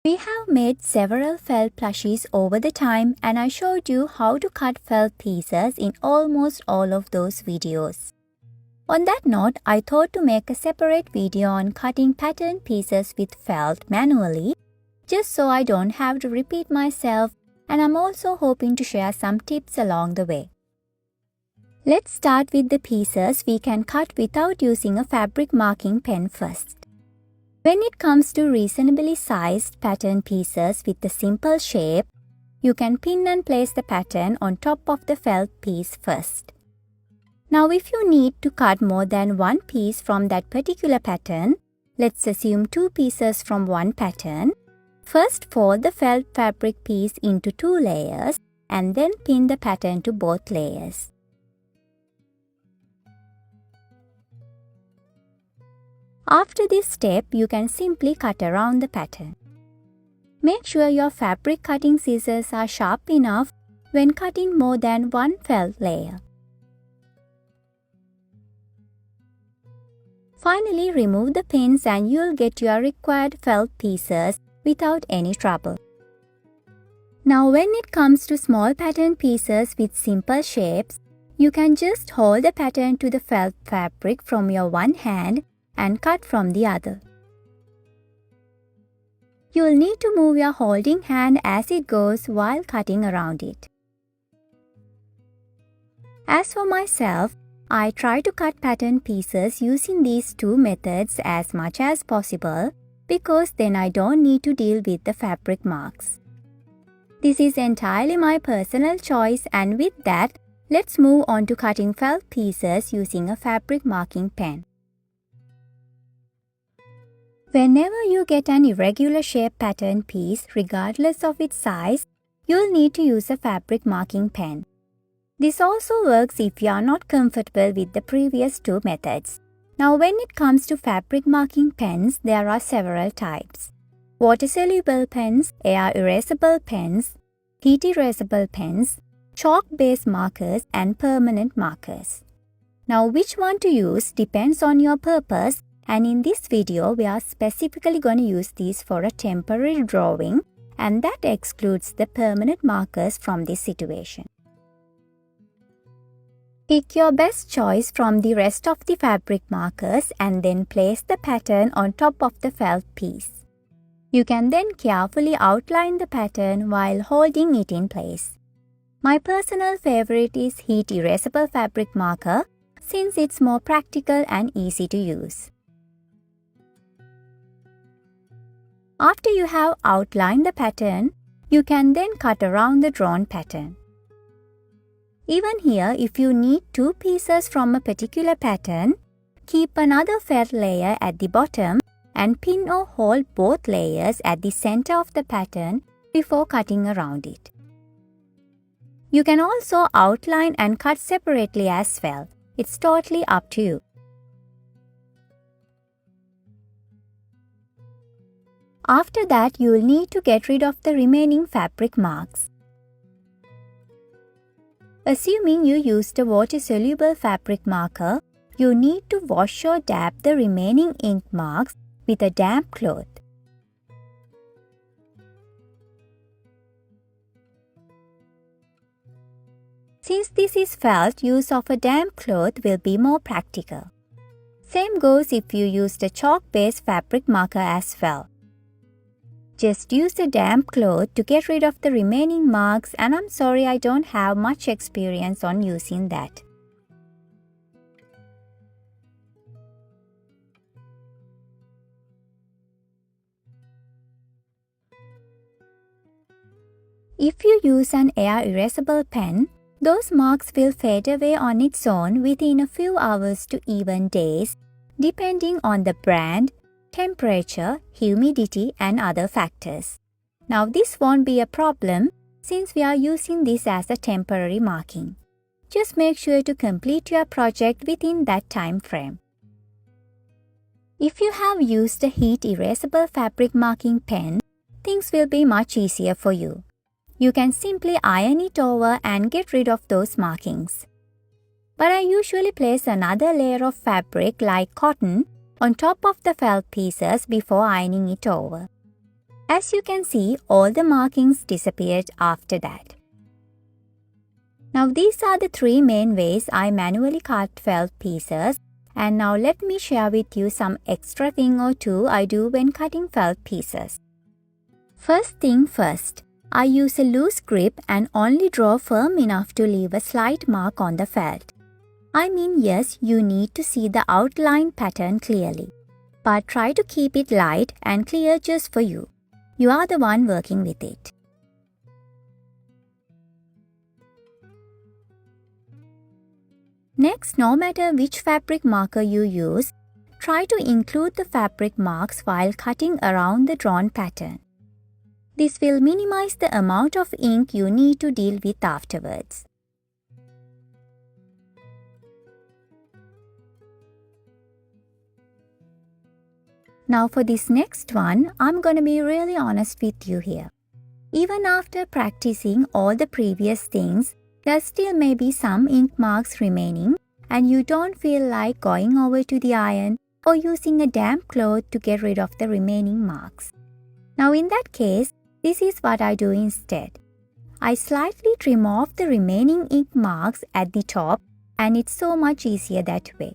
We have made several felt plushies over the time, and I showed you how to cut felt pieces in almost all of those videos. On that note, I thought to make a separate video on cutting pattern pieces with felt manually, just so I don't have to repeat myself, and I'm also hoping to share some tips along the way. Let's start with the pieces we can cut without using a fabric marking pen first. When it comes to reasonably sized pattern pieces with a simple shape, you can pin and place the pattern on top of the felt piece first. Now if you need to cut more than one piece from that particular pattern, let's assume two pieces from one pattern. First fold the felt fabric piece into two layers and then pin the pattern to both layers. After this step, you can simply cut around the pattern. Make sure your fabric cutting scissors are sharp enough when cutting more than one felt layer. Finally, remove the pins and you'll get your required felt pieces without any trouble. Now when it comes to small pattern pieces with simple shapes, you can just hold the pattern to the felt fabric from your one hand and cut from the other. You'll need to move your holding hand as it goes while cutting around it. As for myself, I try to cut pattern pieces using these two methods as much as possible because then I don't need to deal with the fabric marks. This is entirely my personal choice, and with that, let's move on to cutting felt pieces using a fabric marking pen. Whenever you get an irregular shape pattern piece, regardless of its size, you'll need to use a fabric marking pen. This also works if you are not comfortable with the previous two methods. Now when it comes to fabric marking pens, there are several types: water-soluble pens, air-erasable pens, heat-erasable pens, chalk-based markers, and permanent markers. Now which one to use depends on your purpose, and in this video we are specifically going to use these for a temporary drawing, and that excludes the permanent markers from this situation. Pick your best choice from the rest of the fabric markers and then place the pattern on top of the felt piece. You can then carefully outline the pattern while holding it in place. My personal favorite is heat erasable fabric marker since it's more practical and easy to use. After you have outlined the pattern, you can then cut around the drawn pattern. Even here, if you need two pieces from a particular pattern, keep another felt layer at the bottom and pin or hold both layers at the center of the pattern before cutting around it. You can also outline and cut separately as well. It's totally up to you. After that, you will need to get rid of the remaining fabric marks. Assuming you used a water-soluble fabric marker, you need to wash or dab the remaining ink marks with a damp cloth. Since this is felt, use of a damp cloth will be more practical. Same goes if you used a chalk-based fabric marker as well. Just use a damp cloth to get rid of the remaining marks, and I'm sorry I don't have much experience on using that. If you use an air-erasable pen, those marks will fade away on its own within a few hours to even days, depending on the brand, temperature, humidity, and other factors. Now this won't be a problem since we are using this as a temporary marking. Just make sure to complete your project within that time frame. If you have used a heat erasable fabric marking pen, things will be much easier for you. You can simply iron it over and get rid of those markings. But I usually place another layer of fabric like cotton on top of the felt pieces before ironing it over. As you can see, all the markings disappeared after that. Now these are the 3 main ways I manually cut felt pieces, and now let me share with you some extra thing or two I do when cutting felt pieces. First thing first, I use a loose grip and only draw firm enough to leave a slight mark on the felt. I mean, yes, you need to see the outline pattern clearly, but try to keep it light and clear just for you. You are the one working with it. Next, no matter which fabric marker you use, try to include the fabric marks while cutting around the drawn pattern. This will minimize the amount of ink you need to deal with afterwards. Now for this next one, I'm gonna be really honest with you here. Even after practicing all the previous things, there still may be some ink marks remaining and you don't feel like going over to the iron or using a damp cloth to get rid of the remaining marks. Now in that case, this is what I do instead. I slightly trim off the remaining ink marks at the top, and it's so much easier that way.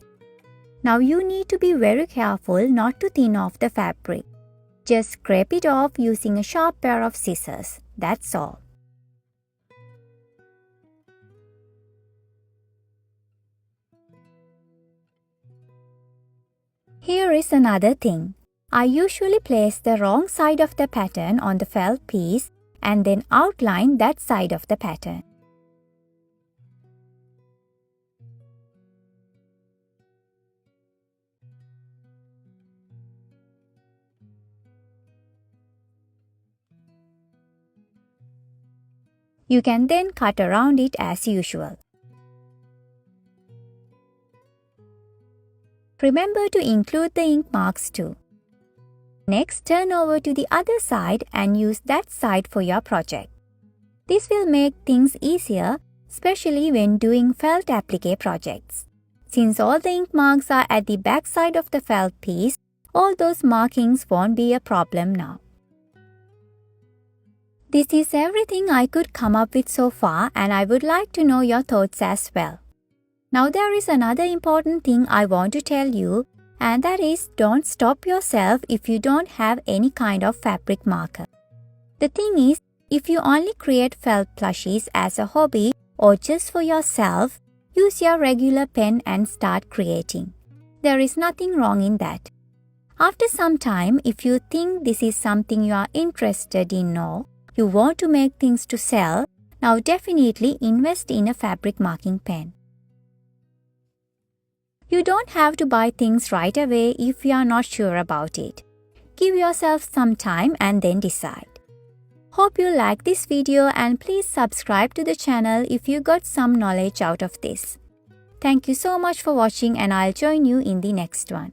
Now you need to be very careful not to thin off the fabric. Just scrape it off using a sharp pair of scissors. That's all. Here is another thing. I usually place the wrong side of the pattern on the felt piece and then outline that side of the pattern. You can then cut around it as usual. Remember to include the ink marks too. Next, turn over to the other side and use that side for your project. This will make things easier, especially when doing felt applique projects. Since all the ink marks are at the back side of the felt piece, all those markings won't be a problem now. This is everything I could come up with so far, and I would like to know your thoughts as well. Now there is another important thing I want to tell you, and that is don't stop yourself if you don't have any kind of fabric marker. The thing is, if you only create felt plushies as a hobby or just for yourself, use your regular pen and start creating. There is nothing wrong in that. After some time, if you think this is something you are interested in or you want to make things to sell, now definitely invest in a fabric marking pen. You don't have to buy things right away if you are not sure about it. Give yourself some time and then decide. Hope you like this video and please subscribe to the channel if you got some knowledge out of this. Thank you so much for watching, and I'll join you in the next one.